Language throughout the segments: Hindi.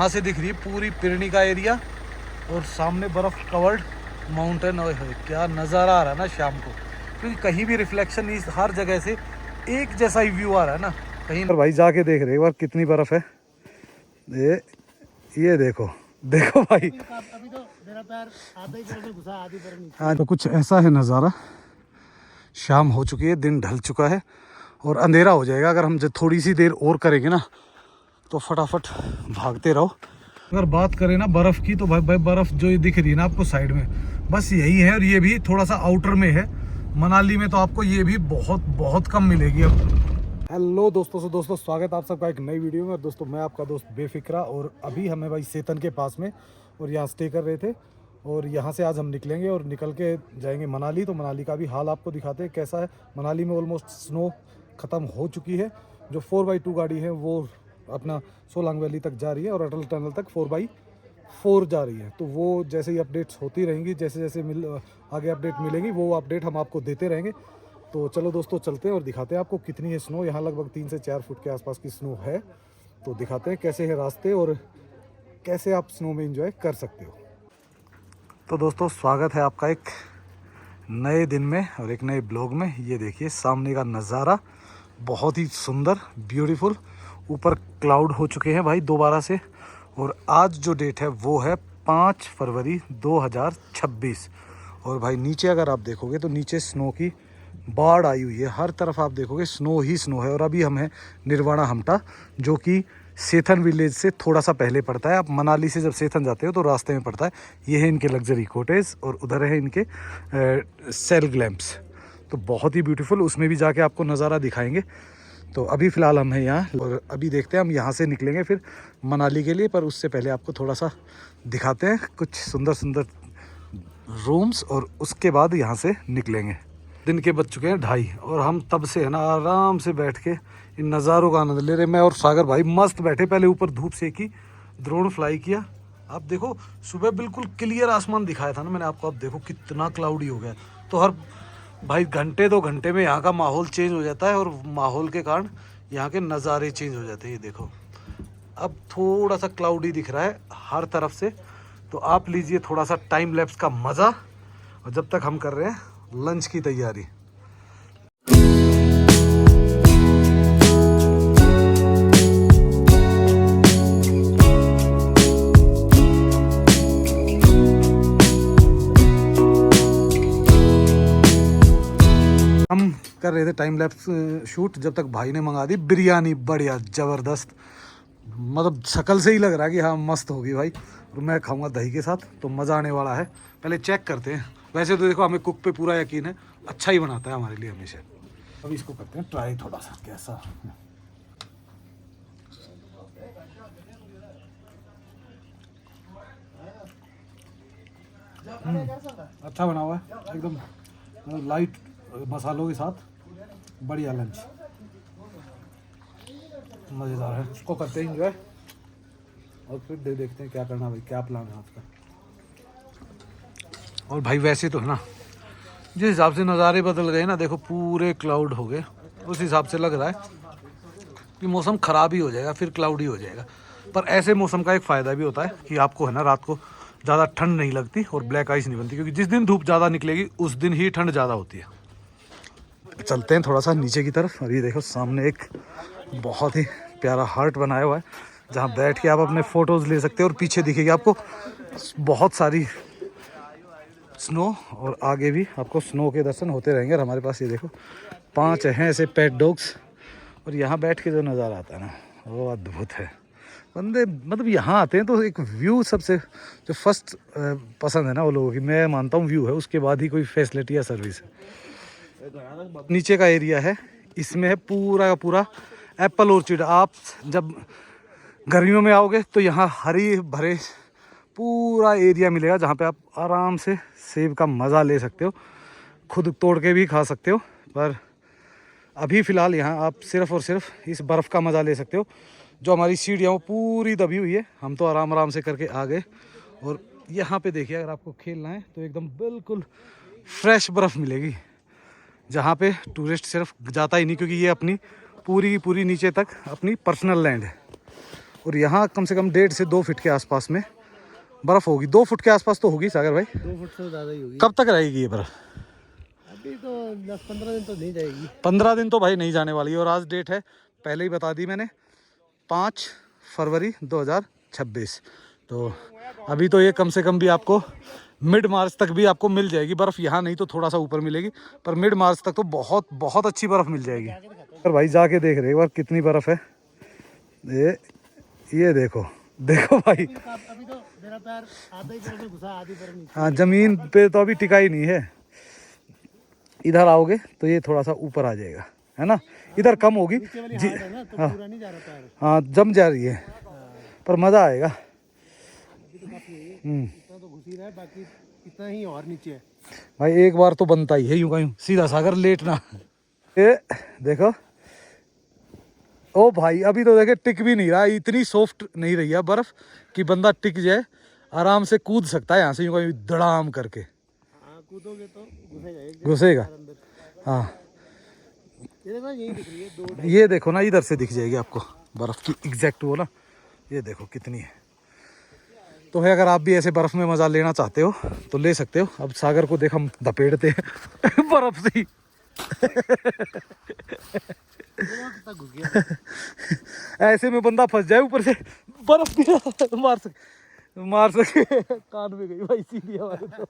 वहाँ से दिख रही है पूरी पिरनी का एरिया और सामने बर्फ़ कवर्ड माउंटेन। ओए होए क्या नज़ारा आ रहा है ना शाम को, क्योंकि कहीं भी रिफ्लेक्शन नहीं, हर जगह से एक जैसा ही व्यू आ रहा है ना कहीं। भाई जाके देख रहे एक बार कितनी बर्फ़ है। ये देखो देखो भाई, अभी तो मेरा पैर आधे ही में घुसा, आधी पैर नीचे। हाँ तो कुछ ऐसा है नज़ारा। शाम हो चुकी है, दिन ढल चुका है और अंधेरा हो जाएगा अगर हम थोड़ी सी देर और करेंगे ना, तो फटाफट भागते रहो। अगर बात करें ना बर्फ़ की, तो भाई बर्फ़ जो ये दिख रही है ना आपको साइड में, बस यही है। और ये भी थोड़ा सा आउटर में है। मनाली में तो आपको ये भी बहुत बहुत कम मिलेगी अब। हेलो दोस्तों स्वागत है आप सबका एक नई वीडियो में। और दोस्तों मैं आपका दोस्त बेफिक्रा, और अभी हमें भाई सेतन के पास में और यहाँ स्टे कर रहे थे। और यहाँ से आज हम निकलेंगे और निकल के जाएंगे मनाली। तो मनाली का भी हाल आपको दिखाते हैं कैसा है। मनाली में ऑलमोस्ट स्नो ख़त्म हो चुकी है। जो 4x2 गाड़ी है वो अपना सोलांग वैली तक जा रही है और अटल टनल तक 4x4 जा रही है। तो वो जैसे ही अपडेट्स होती रहेंगी, जैसे जैसे आगे अपडेट मिलेंगी वो अपडेट हम आपको देते रहेंगे। तो चलो दोस्तों चलते हैं और दिखाते हैं आपको कितनी है स्नो। यहाँ लगभग 3 से 4 फुट के आसपास की स्नो है। तो दिखाते हैं कैसे है रास्ते और कैसे आप स्नो में एंजॉय कर सकते हो। तो दोस्तों स्वागत है आपका एक नए दिन में और एक नए ब्लॉग में। ये देखिए सामने का नज़ारा बहुत ही सुंदर ब्यूटीफुल। ऊपर क्लाउड हो चुके हैं भाई दोबारा से। और आज जो डेट है वो है 5 फरवरी 2026। और भाई नीचे अगर आप देखोगे तो नीचे स्नो की बाढ़ आई हुई है। हर तरफ आप देखोगे स्नो ही स्नो है। और अभी हम हैं निर्वाणा हमटा, जो कि सेथन विलेज से थोड़ा सा पहले पड़ता है। आप मनाली से जब सेथन जाते हो तो रास्ते में पड़ता है। ये है इनके लग्जरी कॉटेज और उधर है इनके सेल ग्लैम्प्स। तो बहुत ही ब्यूटीफुल, उसमें भी जाके आपको नज़ारा दिखाएंगे। तो अभी फ़िलहाल हम हैं यहाँ और अभी देखते हैं हम यहाँ से निकलेंगे फिर मनाली के लिए। पर उससे पहले आपको थोड़ा सा दिखाते हैं कुछ सुंदर सुंदर रूम्स और उसके बाद यहाँ से निकलेंगे। दिन के बज चुके हैं 2:30 और हम तब से है ना आराम से बैठ के इन नज़ारों का आनंद ले रहे। मैं और सागर भाई मस्त बैठे, पहले ऊपर धूप सेकी, ड्रोन फ्लाई किया। आप देखो सुबह बिल्कुल क्लियर आसमान दिखाया था ना मैंने आपको, अब देखो कितना क्लाउडी हो गया। तो हर भाई घंटे 2 घंटे में यहाँ का माहौल चेंज हो जाता है और माहौल के कारण यहाँ के नज़ारे चेंज हो जाते हैं। ये देखो अब थोड़ा सा क्लाउडी दिख रहा है हर तरफ से। तो आप लीजिए थोड़ा सा टाइम लैप्स का मज़ा। और जब तक हम कर रहे हैं लंच की तैयारी। हम कर रहे थे टाइम लैप्स शूट, जब तक भाई ने मंगा दी बिरयानी बढ़िया ज़बरदस्त। मतलब शक्ल से ही लग रहा है कि हाँ मस्त होगी भाई। और मैं खाऊंगा दही के साथ, तो मज़ा आने वाला है। पहले चेक करते हैं। वैसे तो देखो हमें कुक पे पूरा यकीन है, अच्छा ही बनाता है हमारे लिए हमेशा। अभी इसको करते हैं ट्राई थोड़ा सा कैसा। अच्छा बना हुआ है एकदम लाइट मसालों के साथ, बढ़िया लंच मज़ेदार है। इसको करते हैं एंजॉय और फिर देखते हैं क्या करना भाई, क्या प्लान है आपका। और भाई वैसे तो है ना जिस हिसाब से नज़ारे बदल गए ना, देखो पूरे क्लाउड हो गए, उस हिसाब से लग रहा है कि मौसम ख़राब ही हो जाएगा, फिर क्लाउडी हो जाएगा। पर ऐसे मौसम का एक फ़ायदा भी होता है कि आपको है ना रात को ज़्यादा ठंड नहीं लगती और ब्लैक आइस नहीं बनती, क्योंकि जिस दिन धूप ज़्यादा निकलेगी उस दिन ही ठंड ज़्यादा होती है। चलते हैं थोड़ा सा नीचे की तरफ। और ये देखो सामने एक बहुत ही प्यारा हार्ट बनाया हुआ है, जहाँ बैठ के आप अपने फ़ोटोज़ ले सकते हो। और पीछे दिखेगी आपको बहुत सारी स्नो और आगे भी आपको स्नो के दर्शन होते रहेंगे। और हमारे पास ये देखो 5 हैं ऐसे पेट डॉग्स। और यहाँ बैठ के जो नज़ारा आता है ना वो अद्भुत है। बंदे मतलब यहाँ आते हैं तो एक व्यू सबसे जो फर्स्ट पसंद है ना वो लोगों की, मैं मानता हूँ व्यू है, उसके बाद ही कोई फैसिलिटी या सर्विस है। नीचे का एरिया है, इसमें है पूरा का पूरा एप्पल ऑर्चिड। आप जब गर्मियों में आओगे तो यहाँ हरी भरे पूरा एरिया मिलेगा, जहाँ पे आप आराम से सेब का मज़ा ले सकते हो, खुद तोड़ के भी खा सकते हो। पर अभी फ़िलहाल यहाँ आप सिर्फ़ और सिर्फ इस बर्फ़ का मज़ा ले सकते हो। जो हमारी सीढ़ियाँ वो पूरी दबी हुई है, हम तो आराम आराम से करके आ गए। और यहाँ पे देखिए अगर आपको खेलना है तो एकदम बिल्कुल फ्रेश बर्फ़ मिलेगी, जहाँ पे टूरिस्ट सिर्फ जाता ही नहीं, क्योंकि ये अपनी पूरी की पूरी नीचे तक अपनी पर्सनल लैंड है। और यहाँ कम से कम 1.5 से 2 फीट के आसपास में बर्फ़ होगी। 2 फुट के आसपास तो होगी सागर भाई। 2 फुट से ज़्यादा ही होगी। कब तक रहेगी ये बर्फ़? अभी तो 10-15 दिन तो नहीं जाएगी। 15 दिन तो भाई नहीं जाने वाली है। और आज डेट है, पहले ही बता दी मैंने, 5 फरवरी 2026। तो अभी तो ये कम से कम भी आपको मिड मार्च तक भी आपको मिल जाएगी बर्फ़। यहाँ नहीं तो थोड़ा सा ऊपर मिलेगी, पर मिड मार्च तक तो बहुत बहुत अच्छी बर्फ़ मिल जाएगी। पर भाई जाके देख रहे एक बार कितनी बर्फ़ है। ये देखो देखो भाई। अभी तो मेरा पैर आधे बर्फ में घुसा, आधी बर्फ नीचे। हाँ, ज़मीन पे तो अभी टिका ही नहीं है। इधर आओगे तो ये थोड़ा सा ऊपर आ जाएगा, है ना। इधर कम होगी नीचे वाली हाइट है ना, तो पूरा नहीं जा रहा पैर। हाँ, जम जा रही है, पर मज़ा आएगा। अभी तो काफी है, इतना तो घुस ही रहा है, बाकी इतना ही और नीचे है भाई। एक बार तो बनता ही है यूं का यूं सीधा सागर लेटना। ये देखो, ओ भाई अभी तो देखे टिक भी नहीं रहा। इतनी सॉफ्ट नहीं रही है बर्फ़ कि बंदा टिक जाए, आराम से कूद सकता है यहाँ से यूं का यूं धड़ाम करके। हाँ, कूदोगे तो घुसेगा घुसेगा। अंदर। हाँ, ये देखो यही दिख रही है 2। ये देखो ना, इधर से दिख जाएगी आपको बर्फ़ की एग्जैक्ट वो ना। ये देखो कितनी है। तो है, अगर आप भी ऐसे बर्फ़ में मज़ा लेना चाहते हो तो ले सकते हो। अब सागर को देख हम धपेड़ते हैं बर्फ़ से ही। घुस गया। ऐसे में बंदा फंस जाए, ऊपर से बर्फ़ भी मार सके कान में गई भाई सीधी हमारे। तो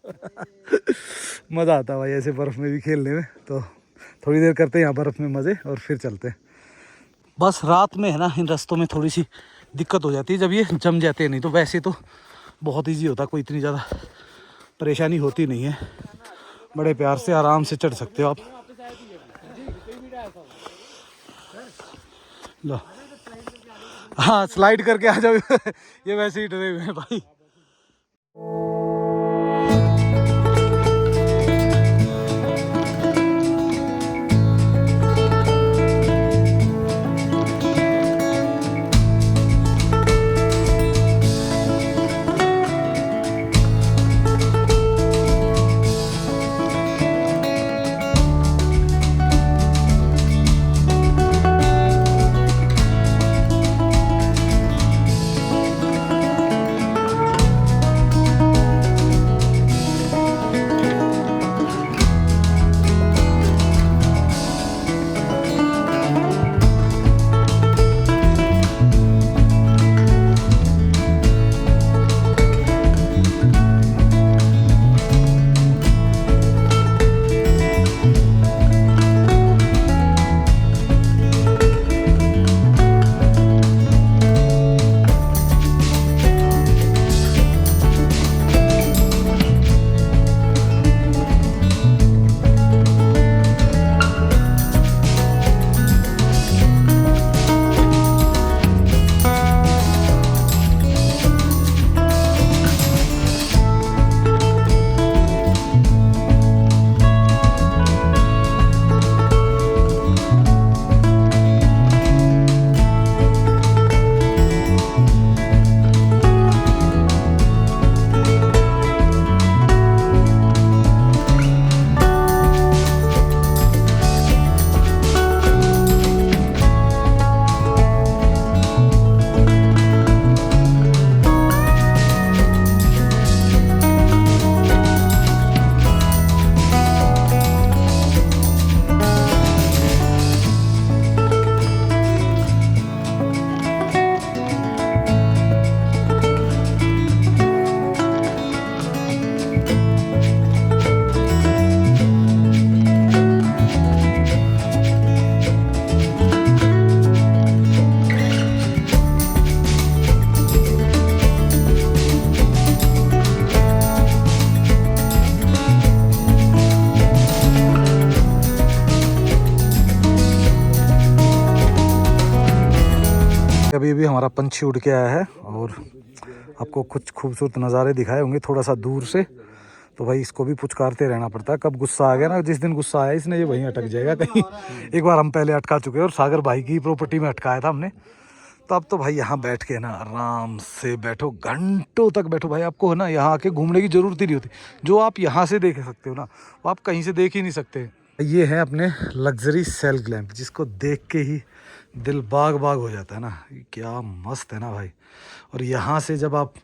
मज़ा आता है भाई ऐसे बर्फ़ में भी खेलने में। तो थोड़ी देर करते हैं यहाँ बर्फ़ में मज़े और फिर चलते हैं। बस रात में है ना, इन रास्तों में थोड़ी सी दिक्कत हो जाती है जब ये जम जाते हैं। नहीं तो वैसे तो बहुत इजी होता, कोई इतनी ज़्यादा परेशानी होती नहीं है। बड़े प्यार से आराम से चढ़ सकते हो आप। लो, हाँ स्लाइड करके आ जाओ। ये वैसे ही डरे हुए हैं भाई। अभी हमारा पंछी उड़ के आया है और आपको कुछ खूबसूरत नज़ारे दिखाए होंगे थोड़ा सा दूर से। तो भाई इसको भी पुचकारते रहना पड़ता है। कब गुस्सा आ गया ना, जिस दिन गुस्सा आया इसने, ये वहीं अटक जाएगा कहीं। एक बार हम पहले अटका चुके हैं और सागर भाई की प्रॉपर्टी में अटकाया था हमने। तो अब तो भाई यहाँ बैठ के ना आराम से बैठो, घंटों तक बैठो भाई। आपको है ना यहाँ आके घूमने की ज़रूरत ही नहीं होती। जो आप यहाँ से देख सकते हो ना, वो आप कहीं से देख ही नहीं सकते। ये है अपने लग्जरी सेल ग्लैम्प, जिसको देख के ही दिल बाग बाग हो जाता है ना, क्या मस्त है ना भाई। और यहाँ से जब आप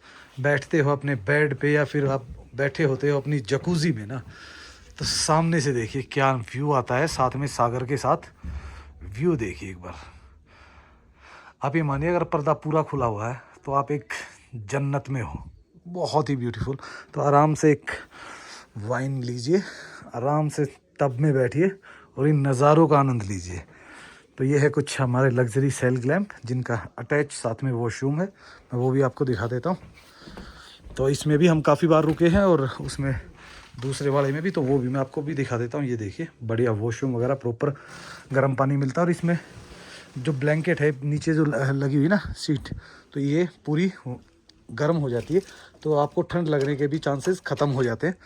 बैठते हो अपने बेड पे या फिर आप बैठे होते हो अपनी जकूजी में ना, तो सामने से देखिए क्या व्यू आता है, साथ में सागर के साथ व्यू देखिए एक बार। आप ये मानिए अगर पर्दा पूरा खुला हुआ है तो आप एक जन्नत में हो, बहुत ही ब्यूटीफुल। तो आराम से एक वाइन लीजिए, आराम से टब में बैठिए और इन नज़ारों का आनंद लीजिए। तो ये है कुछ हमारे लग्जरी सेल ग्लैम्प जिनका अटैच साथ में वॉशरूम है, मैं वो भी आपको दिखा देता हूँ। तो इसमें भी हम काफ़ी बार रुके हैं और उसमें दूसरे वाले में भी, तो वो भी मैं आपको भी दिखा देता हूँ। ये देखिए बढ़िया वॉशरूम वगैरह, प्रॉपर गर्म पानी मिलता है। और इसमें जो ब्लैंकेट है नीचे जो लगी हुई ना सीट, तो ये पूरी गर्म हो जाती है, तो आपको ठंड लगने के भी चांसेस ख़त्म हो जाते हैं।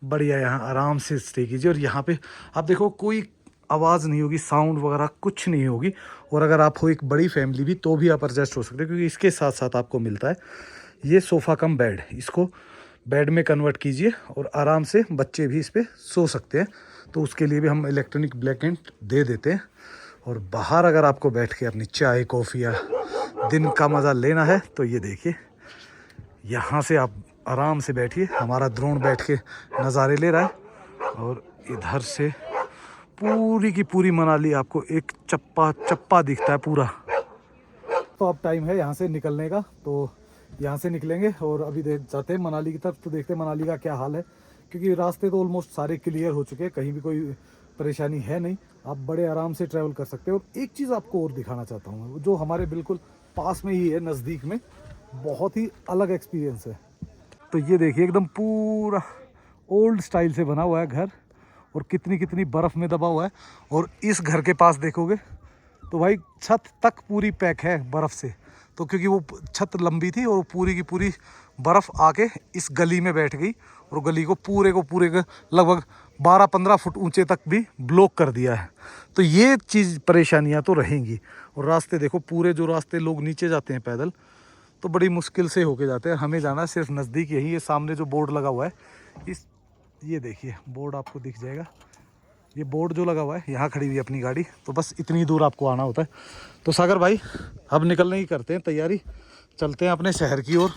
बढ़िया, यहाँ आराम से स्टे कीजिए। और यहाँ पे आप देखो कोई आवाज़ नहीं होगी, साउंड वगैरह कुछ नहीं होगी। और अगर आप हो एक बड़ी फैमिली भी तो भी आप एडजस्ट हो सकते हो, क्योंकि इसके साथ साथ आपको मिलता है ये सोफ़ा कम बेड। इसको बेड में कन्वर्ट कीजिए और आराम से बच्चे भी इस पर सो सकते हैं। तो उसके लिए भी हम इलेक्ट्रॉनिक ब्लैंकेट दे देते हैं। और बाहर अगर आपको बैठ के अपनी चाय कॉफ़ी या दिन का मज़ा लेना है तो ये देखिए, यहाँ से आप आराम से बैठिए। हमारा ड्रोन बैठ के नज़ारे ले रहा है और इधर से पूरी की पूरी मनाली आपको एक चप्पा चप्पा दिखता है पूरा। तो अब टाइम है यहाँ से निकलने का, तो यहाँ से निकलेंगे और अभी जाते हैं मनाली की तरफ। तो देखते हैं मनाली का क्या हाल है, क्योंकि रास्ते तो ऑलमोस्ट सारे क्लियर हो चुके हैं, कहीं भी कोई परेशानी है नहीं, आप बड़े आराम से ट्रैवल कर सकते हो। और एक चीज़ आपको और दिखाना चाहता हूँ, जो हमारे बिल्कुल पास में ही है, नज़दीक में, बहुत ही अलग एक्सपीरियंस है। तो ये देखिए एकदम पूरा ओल्ड स्टाइल से बना हुआ है घर, और कितनी कितनी बर्फ़ में दबा हुआ है। और इस घर के पास देखोगे तो भाई छत तक पूरी पैक है बर्फ़ से। तो क्योंकि वो छत लंबी थी और पूरी की पूरी बर्फ़ आके इस गली में बैठ गई, और गली को पूरे लगभग 12-15 फुट ऊंचे तक भी ब्लॉक कर दिया है। तो ये चीज़ परेशानियां तो रहेंगी। और रास्ते देखो, पूरे जो रास्ते लोग नीचे जाते हैं पैदल, तो बड़ी मुश्किल से होके जाते हैं। हमें जाना सिर्फ नज़दीक यही है। सामने जो बोर्ड लगा हुआ है, ये देखिए बोर्ड आपको दिख जाएगा, ये बोर्ड जो लगा हुआ है, यहाँ खड़ी हुई है अपनी गाड़ी, तो बस इतनी दूर आपको आना होता है। तो सागर भाई अब निकलने की करते हैं तैयारी, चलते हैं अपने शहर की ओर।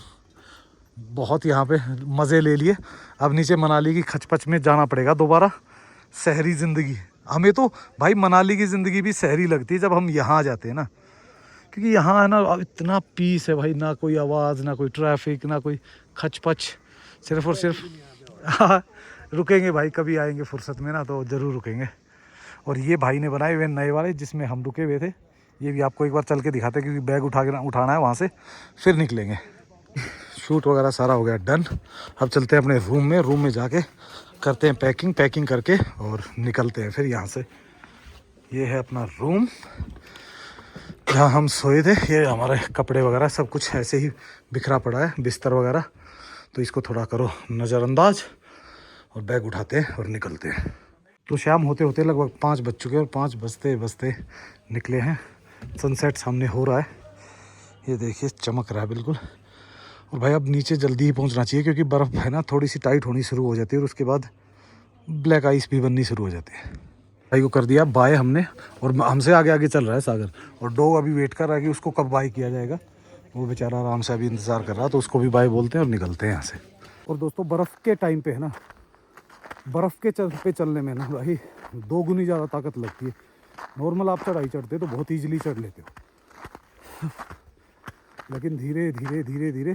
बहुत यहाँ पे मज़े ले लिए, अब नीचे मनाली की खचपच में जाना पड़ेगा दोबारा। शहरी ज़िंदगी, हमें तो भाई मनाली की ज़िंदगी भी शहरी लगती है जब हम यहाँ आ जाते हैं ना, क्योंकि यहाँ है ना इतना पीस है भाई, ना कोई आवाज़, ना कोई ट्रैफिक, ना कोई खचपच, सिर्फ और सिर्फ रुकेंगे भाई, कभी आएंगे फुर्सत में ना तो ज़रूर रुकेंगे। और ये भाई ने बनाए हुए नए वाले जिसमें हम रुके हुए थे, ये भी आपको एक बार चल के दिखाते हैं, क्योंकि बैग उठाना है वहाँ से, फिर निकलेंगे। शूट वगैरह सारा हो गया डन। अब चलते हैं अपने रूम में जाके करते हैं पैकिंग करके और निकलते हैं फिर यहाँ से। ये है अपना रूम जहाँ हम सोए थे। ये हमारे कपड़े वगैरह सब कुछ ऐसे ही बिखरा पड़ा है, बिस्तर वगैरह, तो इसको थोड़ा करो नज़रअंदाज और बैग उठाते हैं और निकलते हैं। तो शाम होते होते लगभग 5 बज चुके हैं और 5 बजते निकले हैं। सनसेट सामने हो रहा है, ये देखिए चमक रहा है बिल्कुल। और भाई अब नीचे जल्दी ही पहुंचना चाहिए, क्योंकि बर्फ़ है ना थोड़ी सी टाइट होनी शुरू हो जाती है और उसके बाद ब्लैक आइस भी बननी शुरू हो जाती है। भाई को कर दिया बाय हमने, और हमसे आगे आगे चल रहा है सागर, और डॉग अभी वेट कर रहा है कि उसको कब बाय किया जाएगा। वो बेचारा आराम से अभी इंतज़ार कर रहा है, तो उसको भी बाय बोलते हैं और निकलते हैं यहाँ से। और दोस्तों बर्फ़ के टाइम पे है ना, बर्फ़ के पे चलने में ना भाई 2 गुनी ज़्यादा ताकत लगती है। नॉर्मल आप चढ़ाई चढ़ते तो बहुत ईजिली चढ़ लेते हो, लेकिन धीरे धीरे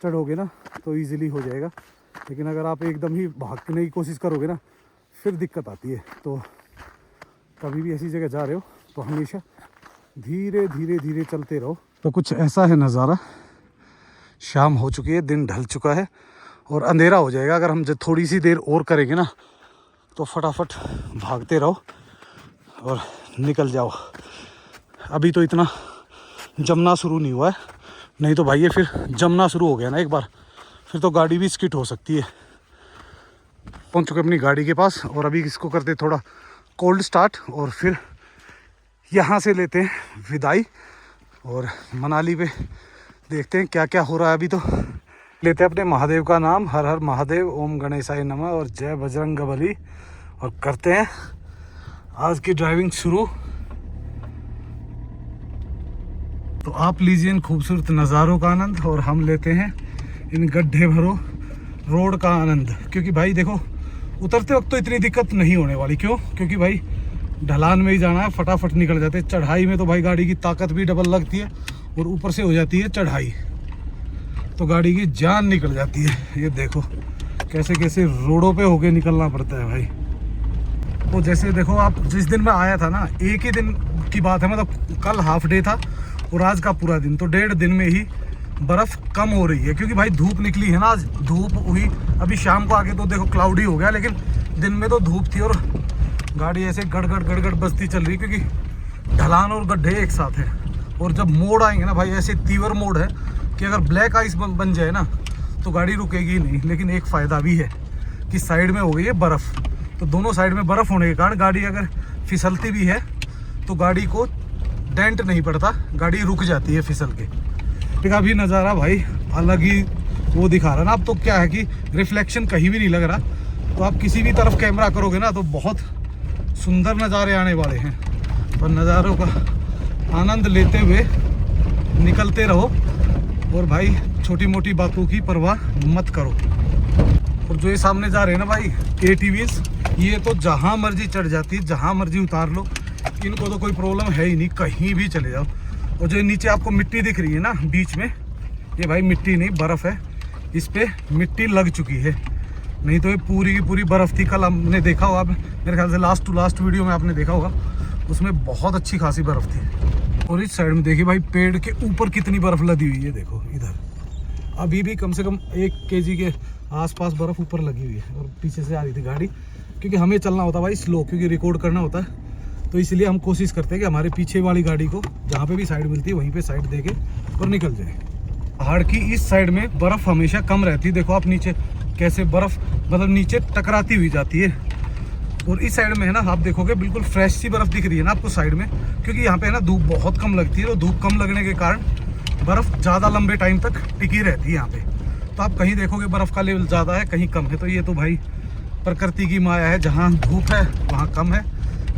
चढ़ोगे ना तो ईजिली हो जाएगा। लेकिन अगर आप एकदम ही भागने की कोशिश करोगे ना, फिर दिक्कत आती है। तो कभी भी ऐसी जगह जा रहे हो तो हमेशा धीरे चलते रहो। तो कुछ ऐसा है नज़ारा, शाम हो चुकी है, दिन ढल चुका है और अंधेरा हो जाएगा। अगर हम थोड़ी सी देर और करेंगे ना तो फटाफट भागते रहो और निकल जाओ। अभी तो इतना जमना शुरू नहीं हुआ है, नहीं तो भाई ये फिर जमना शुरू हो गया ना एक बार, फिर तो गाड़ी भी स्किट हो सकती है। पहुंच चुके अपनी गाड़ी के पास और अभी इसको करते थोड़ा कोल्ड स्टार्ट और फिर यहाँ से लेते हैं विदाई और मनाली पे देखते हैं क्या क्या हो रहा है। अभी तो लेते हैं अपने महादेव का नाम, हर हर महादेव, ओम गणेशाय नमः और जय बजरंगबली, और करते हैं आज की ड्राइविंग शुरू। तो आप लीजिए इन खूबसूरत नज़ारों का आनंद और हम लेते हैं इन गड्ढे भरो रोड का आनंद। क्योंकि भाई देखो उतरते वक्त तो इतनी दिक्कत नहीं होने वाली। क्यों? क्योंकि भाई ढलान में ही जाना है, फटाफट निकल जाते हैं। चढ़ाई में तो भाई गाड़ी की ताकत भी डबल लगती है और ऊपर से हो जाती है चढ़ाई, तो गाड़ी की जान निकल जाती है। ये देखो कैसे कैसे रोडों पे होके निकलना पड़ता है भाई। तो जैसे देखो आप जिस दिन मैं आया था ना, एक ही दिन की बात है, मतलब कल हाफ डे था और आज का पूरा दिन, तो 1.5 दिन में ही बर्फ़ कम हो रही है। क्योंकि भाई धूप निकली है ना, आज धूप हुई। अभी शाम को आके तो देखो क्लाउडी हो गया, लेकिन दिन में तो धूप थी और गाड़ी ऐसे गड़गड़ बजती चल रही, क्योंकि ढलान और गड्ढे एक साथ है। और जब मोड़ आएंगे ना भाई, ऐसे तीवर मोड़ है कि अगर ब्लैक आइस बन जाए ना तो गाड़ी रुकेगी ही नहीं। लेकिन एक फ़ायदा भी है कि साइड में हो गई है बर्फ़, तो दोनों साइड में बर्फ़ होने के कारण गाड़ी अगर फिसलती भी है तो गाड़ी को डेंट नहीं पड़ता, गाड़ी रुक जाती है फिसल के। ठीक, अभी नज़ारा भाई अलग ही वो दिखा रहा ना। अब तो क्या है कि रिफ्लेक्शन कहीं भी नहीं लग रहा, तो आप किसी भी तरफ कैमरा करोगे ना तो बहुत सुंदर नज़ारे आने वाले हैं। और नज़ारों का आनंद लेते हुए निकलते रहो और भाई छोटी मोटी बातों की परवाह मत करो। और जो ये सामने जा रहे हैं ना भाई ATVs, ये तो जहाँ मर्जी चढ़ जाती है, जहाँ मर्जी उतार लो, इनको तो कोई प्रॉब्लम है ही नहीं, कहीं भी चले जाओ। और जो नीचे आपको मिट्टी दिख रही है ना बीच में, ये भाई मिट्टी नहीं बर्फ़ है, इस पे मिट्टी लग चुकी है, नहीं तो ये पूरी की पूरी बर्फ़ थी। कल हमने देखा होगा, मेरे ख्याल से लास्ट टू लास्ट वीडियो में आपने देखा होगा, उसमें बहुत अच्छी खासी बर्फ़ थी। और इस साइड में देखिए भाई पेड़ के ऊपर कितनी बर्फ़ लदी हुई है। देखो इधर अभी भी कम से कम 1 kg के आसपास बर्फ़ ऊपर लगी हुई है। और पीछे से आ रही थी गाड़ी, क्योंकि हमें चलना होता भाई स्लो, क्योंकि रिकॉर्ड करना होता है, तो इसलिए हम कोशिश करते हैं कि हमारे पीछे वाली गाड़ी को जहाँ पे भी साइड मिलती है वहीं पे साइड देके और निकल जाए। पहाड़ की इस साइड में बर्फ़ हमेशा कम रहती है। देखो आप नीचे कैसे बर्फ़ मतलब नीचे टकराती हुई जाती है। और इस साइड में है ना, आप देखोगे बिल्कुल फ्रेश सी बर्फ़ दिख रही है ना आपको साइड में, क्योंकि यहाँ पे है ना धूप बहुत कम लगती है। तो धूप कम लगने के कारण बर्फ़ ज़्यादा लंबे टाइम तक टिकी रहती है यहाँ पे। तो आप कहीं देखोगे बर्फ़ का लेवल ज़्यादा है, कहीं कम है। तो ये तो भाई प्रकृति की माया है, जहाँ धूप है वहाँ कम है,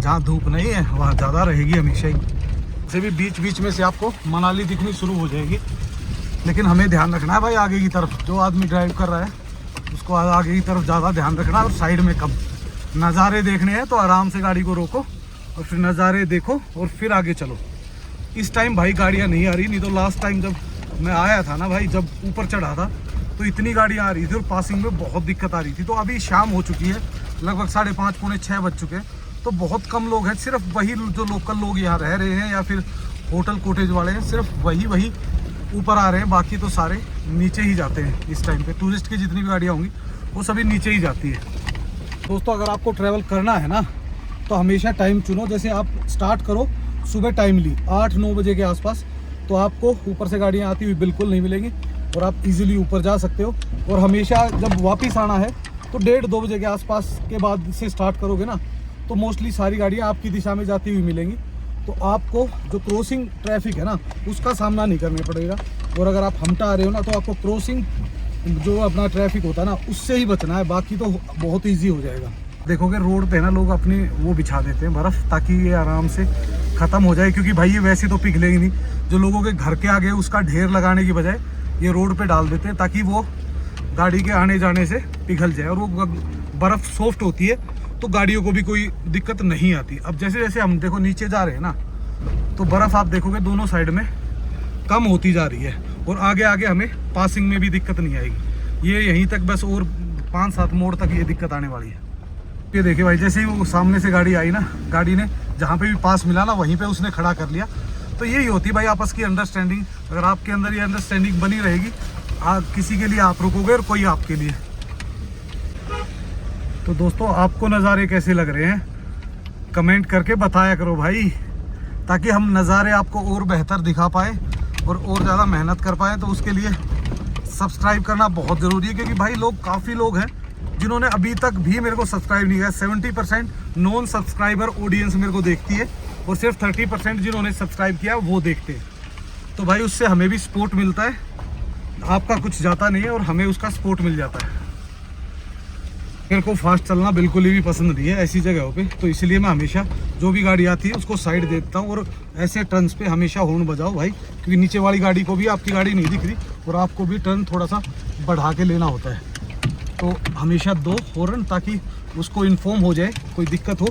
जहाँ धूप नहीं है वहाँ ज़्यादा रहेगी हमेशा ही। जैसे भी बीच बीच में से आपको मनाली दिखनी शुरू हो जाएगी, लेकिन हमें ध्यान रखना है भाई आगे की तरफ। जो आदमी ड्राइव कर रहा है उसको आगे की तरफ ज़्यादा ध्यान रखना है और साइड में कम। नज़ारे देखने हैं तो आराम से गाड़ी को रोको और फिर नज़ारे देखो और फिर आगे चलो। इस टाइम भाई गाड़ियाँ नहीं आ रही, नहीं तो लास्ट टाइम जब मैं आया था ना भाई, जब ऊपर चढ़ा था तो इतनी गाड़ियाँ आ रही थी और पासिंग में बहुत दिक्कत आ रही थी। तो अभी शाम हो चुकी है, लगभग 5:30 पौने 6 बज चुके हैं, तो बहुत कम लोग हैं। सिर्फ वही जो लोकल लोग यहाँ रह रहे हैं या फिर होटल कोटेज वाले हैं, सिर्फ वही ऊपर आ रहे हैं, बाकी तो सारे नीचे ही जाते हैं। इस टाइम पे टूरिस्ट की जितनी भी गाड़ियाँ होंगी वो सभी नीचे ही जाती है। दोस्तों अगर आपको ट्रैवल करना है ना तो हमेशा टाइम चुनो। जैसे आप स्टार्ट करो सुबह टाइमली 8-9 बजे के आसपास, तो आपको ऊपर से गाड़ियाँ आती हुई बिल्कुल नहीं मिलेंगी और आप इजीली ऊपर जा सकते हो। और हमेशा जब वापस आना है तो 1:30-2 बजे के आसपास के बाद से स्टार्ट करोगे ना तो मोस्टली सारी गाड़ियाँ आपकी दिशा में जाती हुई मिलेंगी। तो आपको जो क्रॉसिंग ट्रैफिक है ना उसका सामना नहीं करना पड़ेगा। और अगर आप हमटा आ रहे हो ना तो आपको क्रॉसिंग जो अपना ट्रैफिक होता है ना उससे ही बचना है, बाकी तो बहुत ईजी हो जाएगा। देखोगे रोड पे ना लोग अपनी वो बिछा देते हैं बर्फ़, ताकि ये आराम से ख़त्म हो जाए, क्योंकि भाई ये वैसे तो पिघलेगी नहीं। जो लोगों के घर के आगे उसका ढेर लगाने की बजाय ये रोड पे डाल देते हैं ताकि वो गाड़ी के आने जाने से पिघल जाए। और वो बर्फ़ सॉफ्ट होती है तो गाड़ियों को भी कोई दिक्कत नहीं आती। अब जैसे जैसे हम देखो नीचे जा रहे हैं ना तो बर्फ़ आप देखोगे दोनों साइड में कम होती जा रही है और आगे आगे हमें पासिंग में भी दिक्कत नहीं आएगी। ये यहीं तक बस और 5-7 मोड़ तक ये दिक्कत आने वाली है। ये देखिए भाई जैसे ही वो सामने से गाड़ी आई ना, गाड़ी ने जहाँ पे भी पास मिला ना वहीं पे उसने खड़ा कर लिया। तो यही होती है भाई आपस की अंडरस्टैंडिंग। अगर आपके अंदर ये अंडरस्टैंडिंग बनी रहेगी, किसी के लिए आप रुकोगे और कोई आपके लिए। तो दोस्तों आपको नज़ारे कैसे लग रहे हैं कमेंट करके बताया करो भाई, ताकि हम नज़ारे आपको और बेहतर दिखा पाए और ज़्यादा मेहनत कर पाए। तो उसके लिए सब्सक्राइब करना बहुत ज़रूरी है, क्योंकि भाई काफ़ी लोग हैं जिन्होंने अभी तक भी मेरे को सब्सक्राइब नहीं किया। 70% नॉन सब्सक्राइबर ऑडियंस मेरे को देखती है और सिर्फ 30% जिन्होंने सब्सक्राइब किया वो देखते हैं। तो भाई उससे हमें भी सपोर्ट मिलता है, आपका कुछ जाता नहीं है और हमें उसका सपोर्ट मिल जाता है। मेरे को फास्ट चलना बिल्कुल ही भी पसंद नहीं है ऐसी जगहों पे, तो इसलिए मैं हमेशा जो भी गाड़ी आती है उसको साइड देता हूँ और ऐसे टर्न्स पे हमेशा हॉर्न बजाओ भाई, क्योंकि नीचे वाली गाड़ी को भी आपकी गाड़ी नहीं दिख रही और आपको भी टर्न थोड़ा सा बढ़ा के लेना होता है। तो हमेशा दो हॉर्न ताकि उसको इन्फॉर्म हो जाए, कोई दिक्कत हो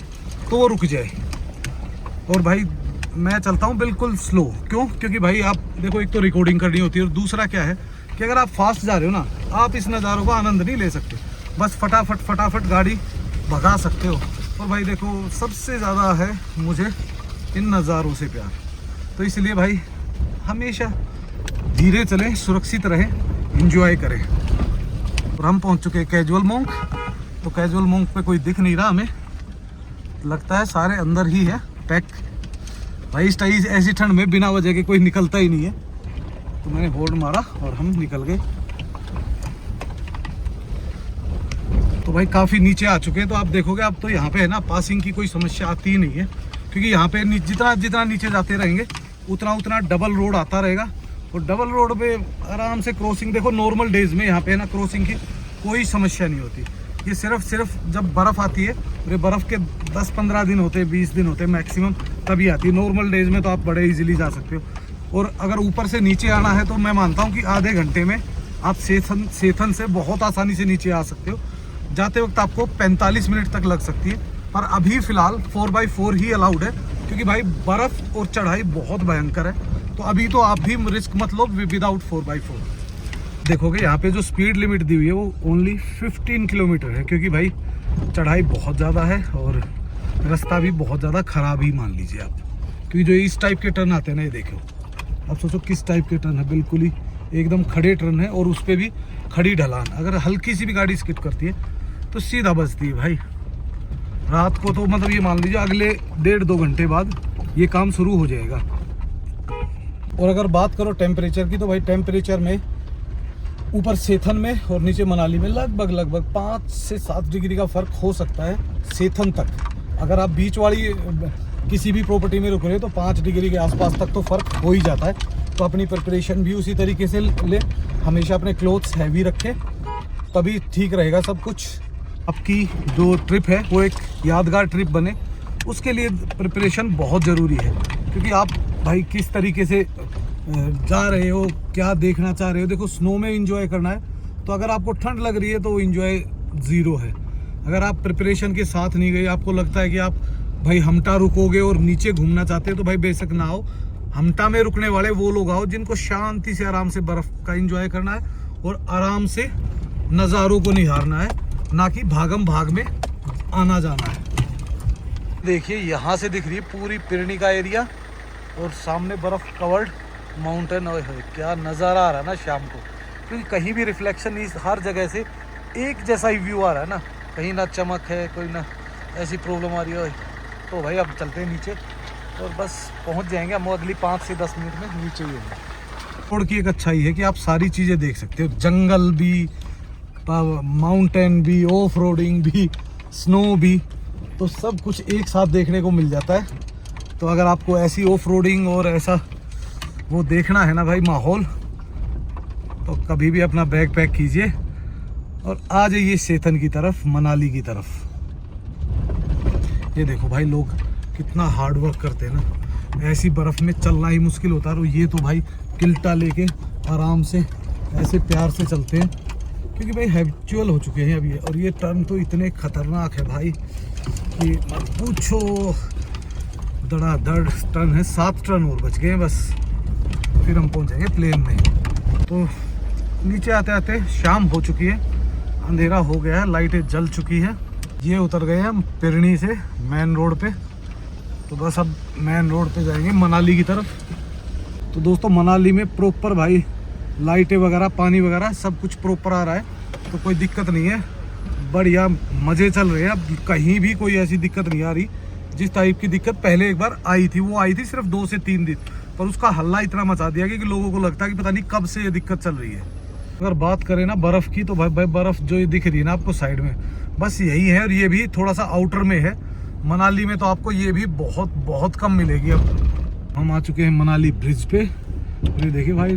तो वो रुक जाए। और भाई मैं चलता हूँ बिल्कुल स्लो, क्यों? क्योंकि भाई आप देखो, एक तो रिकॉर्डिंग करनी होती है और दूसरा क्या है कि अगर आप फास्ट जा रहे हो ना, आप इस नज़ारों का आनंद नहीं ले सकते, बस फटाफट गाड़ी भगा सकते हो। और भाई देखो, सबसे ज़्यादा है मुझे इन नज़ारों से प्यार, तो इसलिए भाई हमेशा धीरे चलें, सुरक्षित रहें, एंजॉय करें। और हम पहुंच चुके हैं कैजुअल मोंक। तो कैजुअल मोंक पे कोई दिख नहीं रहा, हमें लगता है सारे अंदर ही है पैक। भाई इस टाइम ऐसी ठंड में बिना वजह के कोई निकलता ही नहीं है, तो मैंने हॉर्न मारा और हम निकल गए। तो भाई काफ़ी नीचे आ चुके हैं, तो आप देखोगे अब तो यहाँ पे है ना, पासिंग की कोई समस्या आती ही नहीं है, क्योंकि यहाँ पे जितना नीचे जाते रहेंगे उतना डबल रोड आता रहेगा। और डबल रोड पे आराम से क्रॉसिंग, देखो नॉर्मल डेज में यहाँ पे है ना क्रॉसिंग की कोई समस्या नहीं होती। ये सिर्फ जब बर्फ़ आती है, और ये बर्फ़ के 10-15 दिन होते हैं, 20 दिन होते हैं मैक्सिमम, तभी आती है। नॉर्मल डेज में तो आप बड़े इजीली जा सकते हो। और अगर ऊपर से नीचे आना है तो मैं मानता हूँ कि आधे घंटे में आप सेथन से बहुत आसानी से नीचे आ सकते हो। जाते वक्त आपको 45 मिनट तक लग सकती है, पर अभी फ़िलहाल 4x4 ही अलाउड है, क्योंकि भाई बर्फ़ और चढ़ाई बहुत भयंकर है। तो अभी तो आप भी रिस्क मत लो विदाउट 4x4। देखोगे यहाँ पे जो स्पीड लिमिट दी हुई है वो ओनली 15 किलोमीटर है, क्योंकि भाई चढ़ाई बहुत ज़्यादा है और रास्ता भी बहुत ज़्यादा ख़राब ही मान लीजिए आप। क्योंकि जो इस टाइप के टर्न आते हैं ना, ये देखो, अब सोचो किस टाइप के टर्न है, बिल्कुल ही एकदम खड़े टर्न है, और उस पर भी खड़ी ढलान। अगर हल्की सी भी गाड़ी स्किड करती है तो सीधा बचती है भाई। रात को तो मतलब ये मान लीजिए अगले 1.5-2 घंटे बाद ये काम शुरू हो जाएगा। और अगर बात करो टेम्परेचर की, तो भाई टेम्परेचर में ऊपर सेथन में और नीचे मनाली में लगभग 5 से 7 डिग्री का फ़र्क हो सकता है सेथन तक। अगर आप बीच वाली किसी भी प्रॉपर्टी में रुक रहे हो तो 5 डिग्री के आसपास तक तो फ़र्क हो ही जाता है। तो अपनी प्रिपरेशन भी उसी तरीके से ले, हमेशा अपने क्लोथ्स हैवी रखें, तभी ठीक रहेगा सब कुछ। आपकी जो ट्रिप है वो एक यादगार ट्रिप बने, उसके लिए प्रिपरेशन बहुत ज़रूरी है। क्योंकि आप भाई किस तरीके से जा रहे हो, क्या देखना चाह रहे हो। देखो स्नो में एंजॉय करना है, तो अगर आपको ठंड लग रही है तो एंजॉय ज़ीरो है। अगर आप प्रिपरेशन के साथ नहीं गए, आपको लगता है कि आप भाई हमटा रुकोगे और नीचे घूमना चाहते हो, तो भाई बेशक ना हो। हमटा में रुकने वाले वो लोग आओ जिनको शांति से आराम से बर्फ़ का एंजॉय करना है और आराम से नज़ारों को निहारना है, ना कि भागम भाग में आना जाना है। देखिए यहाँ से दिख रही है पूरी पिरनी का एरिया और सामने बर्फ़ कवर्ड माउंटेन। और क्या नज़ारा आ रहा है ना शाम को, क्योंकि कहीं भी रिफ्लेक्शन नहीं, हर जगह से एक जैसा ही व्यू आ रहा है ना, कहीं ना चमक है, कोई ना ऐसी प्रॉब्लम आ रही है। तो भाई अब चलते हैं नीचे और बस पहुंच जाएंगे हम अगली 5 से 10 मिनट में नीचे ही होंगे। रोड की एक अच्छाई है कि आप सारी चीज़ें देख सकते हो, जंगल भी, माउंटेन भी, ऑफ रोडिंग भी, स्नो भी, तो सब कुछ एक साथ देखने को मिल जाता है। तो अगर आपको ऐसी ऑफ रोडिंग और ऐसा वो देखना है ना भाई माहौल, तो कभी भी अपना बैग पैक कीजिए और आ जाइए सेथन की तरफ, मनाली की तरफ। ये देखो भाई लोग कितना हार्ड वर्क करते हैं ना, ऐसी बर्फ़ में चलना ही मुश्किल होता है, और ये तो भाई किल्टा लेके आराम से ऐसे प्यार से चलते हैं, क्योंकि भाई हैबिचुअल हो चुके हैं अभी। और ये टर्न तो इतने खतरनाक है भाई कि मत पूछो, धड़ाधड़ टर्न है। 7 टर्न और बच गए हैं बस, फिर हम पहुंच जाएंगे प्लेन में। तो नीचे आते आते शाम हो चुकी है, अंधेरा हो गया है, लाइटें जल चुकी है। ये उतर गए हम पिरनी से मेन रोड पे, तो बस अब मेन रोड पे जाएंगे मनाली की तरफ। तो दोस्तों मनाली में प्रॉपर भाई लाइटें वगैरह, पानी वगैरह सब कुछ प्रॉपर आ रहा है, तो कोई दिक्कत नहीं है, बढ़िया मज़े चल रहे हैं। अब कहीं भी कोई ऐसी दिक्कत नहीं आ रही जिस टाइप की दिक्कत पहले एक बार आई थी। वो आई थी सिर्फ 2 से 3 दिन, पर उसका हल्ला इतना मचा दिया कि लोगों को लगता है कि पता नहीं कब से ये दिक्कत चल रही है। अगर बात करें ना बर्फ़ की, तो भाई बर्फ़ जो ये दिख रही है ना आपको साइड में, बस यही है, और ये भी थोड़ा सा आउटर में है। मनाली में तो आपको ये भी बहुत कम मिलेगी। अब हम आ चुके हैं मनाली ब्रिज पे, और ये देखिए भाई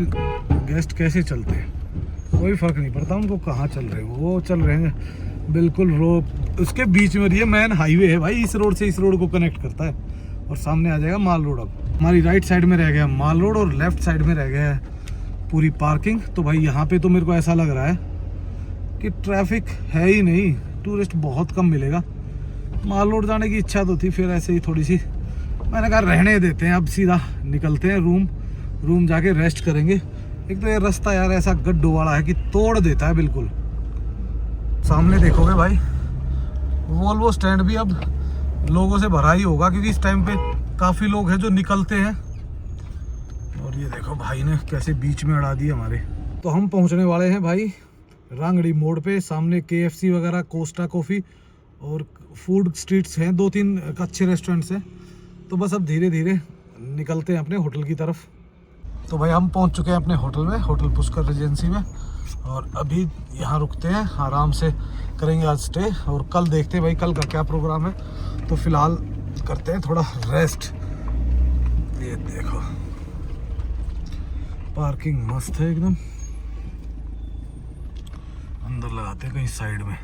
गेस्ट कैसे चलते हैं, कोई फ़र्क नहीं पड़ता उनको कहाँ चल रहे हो, वो चल रहे हैं बिल्कुल उसके बीच में ये मेन हाईवे है भाई, इस रोड से इस रोड को कनेक्ट करता है। और सामने आ जाएगा माल रोड। अब हमारी राइट साइड में रह गया माल रोड और लेफ्ट साइड में रह गया है पूरी पार्किंग। तो भाई यहाँ पे तो मेरे को ऐसा लग रहा है कि ट्रैफिक है ही नहीं, टूरिस्ट बहुत कम मिलेगा। माल रोड जाने की इच्छा तो थी, फिर ऐसे ही थोड़ी सी मैंने कहा रहने देते हैं, अब सीधा निकलते हैं रूम जाके रेस्ट करेंगे। एक तो ये रास्ता यार ऐसा गड्ढों वाला है कि तोड़ देता है बिल्कुल। सामने देखोगे भाई वोल्वो स्टैंड भी अब लोगों से भरा ही होगा, क्योंकि इस टाइम पे काफ़ी लोग हैं जो निकलते हैं। और ये देखो भाई ने कैसे बीच में अड़ा दिए हमारे। तो हम पहुंचने वाले हैं भाई रांगड़ी मोड़ पे। सामने KFC वगैरह, कोस्टा कॉफ़ी और फूड स्ट्रीट्स हैं, 2-3 अच्छे रेस्टोरेंट्स हैं। तो बस अब धीरे धीरे निकलते हैं अपने होटल की तरफ। तो भाई हम पहुंच चुके हैं अपने होटल में, होटल पुष्कर रेजेंसी में। और अभी यहाँ रुकते हैं, आराम से करेंगे आज स्टे, और कल देखते हैं भाई कल का क्या प्रोग्राम है। तो फिलहाल करते हैं थोड़ा रेस्ट। ये देखो पार्किंग मस्त है एकदम, अंदर लगाते हैं कहीं साइड में।